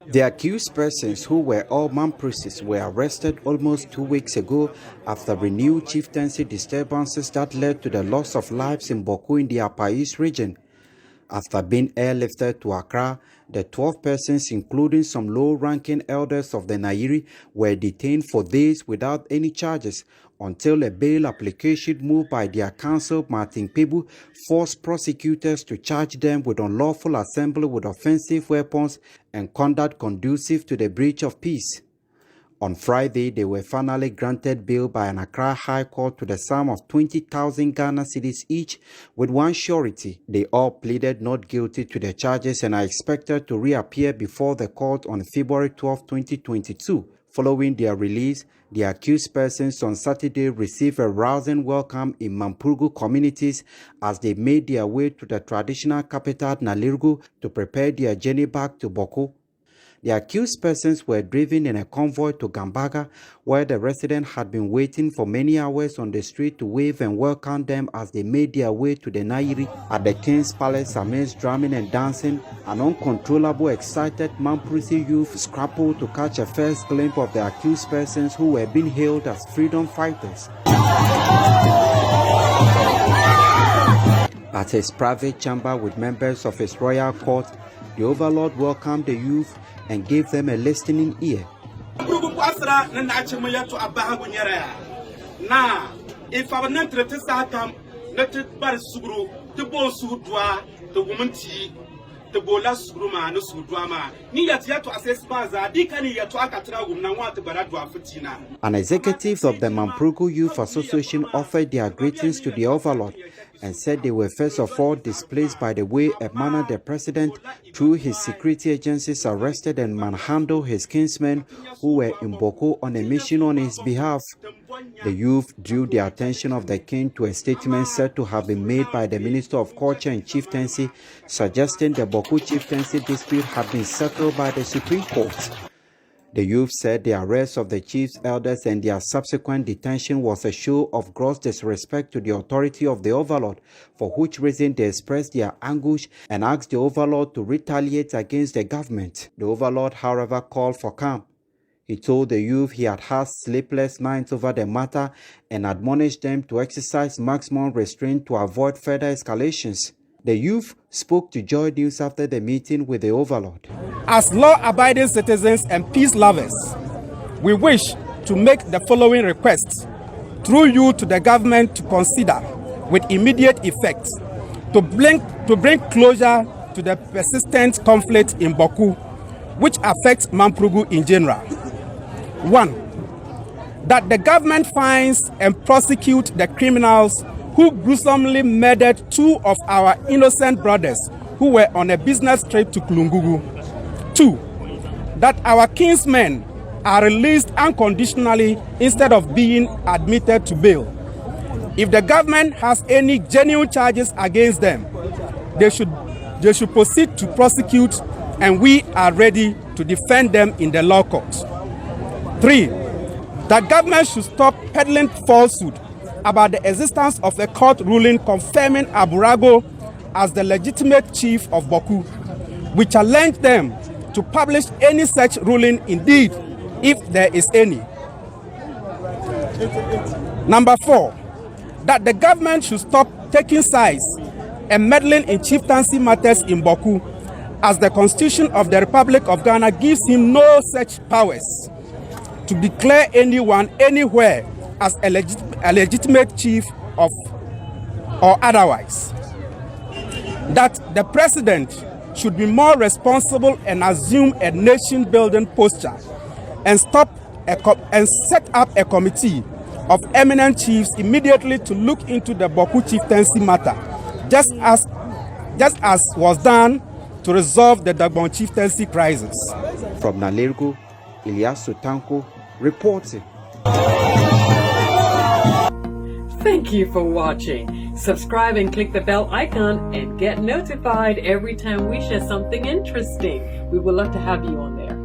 The accused persons, who were all Mamprises, were arrested almost 2 weeks ago after renewed chieftaincy disturbances that led to the loss of lives in Boku in the Upper East region. After being airlifted to Accra, the 12 persons, including some low-ranking elders of the Nairi, were detained for days without any charges until a bail application moved by their counsel, Martin Pebu, forced prosecutors to charge them with unlawful assembly with offensive weapons and conduct conducive to the breach of peace. On Friday, they were finally granted bail by an Accra High Court to the sum of 20,000 Ghana cedis each, with one surety. They all pleaded not guilty to the charges and are expected to reappear before the court on February 12, 2022. Following their release, the accused persons on Saturday received a rousing welcome in Mampurgu communities as they made their way to the traditional capital Nalirgu to prepare their journey back to Boku. The accused persons were driven in a convoy to Gambaga, where the resident had been waiting for many hours on the street to wave and welcome them as they made their way to the Nairi. At the King's Palace, amidst drumming and dancing, an uncontrollable, excited Mamprusi youth scrambled to catch a first glimpse of the accused persons who were being hailed as freedom fighters. At his private chamber with members of his royal court, the overlord welcomed the youth and gave them a listening ear. An executive of the Mampurgu Youth Association offered their greetings to the overlord and said they were first of all displeased by the way a manner the president, through his security agencies, arrested and manhandled his kinsmen who were in Boku on a mission on his behalf. The youth drew the attention of the king to a statement said to have been made by the Minister of Culture and Chieftaincy, suggesting the Boku chieftaincy dispute had been settled by the Supreme Court. The youth said the arrest of the chief's elders and their subsequent detention was a show of gross disrespect to the authority of the overlord, for which reason they expressed their anguish and asked the overlord to retaliate against the government. The overlord, however, called for calm. He told the youth he had had sleepless nights over the matter and admonished them to exercise maximum restraint to avoid further escalations. The youth spoke to Joy News after the meeting with the overlord. As law-abiding citizens and peace lovers, we wish to make the following requests through you to the government to consider with immediate effect to bring closure to the persistent conflict in Boku, which affects Mampurgu in general. 1. That the government finds and prosecute the criminals who gruesomely murdered 2 of our innocent brothers who were on a business trip to Kulungugu. 2. That our kinsmen are released unconditionally instead of being admitted to bail. If the government has any genuine charges against them, they should proceed to prosecute, and we are ready to defend them in the law courts. 3. That government should stop peddling falsehood about the existence of a court ruling confirming Aburago as the legitimate chief of Boku. We challenge them to publish any such ruling, indeed, if there is any. Number 4, that the government should stop taking sides and meddling in chieftaincy matters in Boku, as the Constitution of the Republic of Ghana gives him no such powers to declare anyone anywhere as a legitimate chief of or otherwise. That the president should be more responsible and assume a nation-building posture and set up a committee of eminent chiefs immediately to look into the Boku chieftaincy matter, just as was done to resolve the Dagbon chieftaincy crisis. From Nalirgu, Ilyasu Tanko reporting. Thank you for watching. Subscribe and click the bell icon and get notified every time we share something interesting. We would love to have you on there.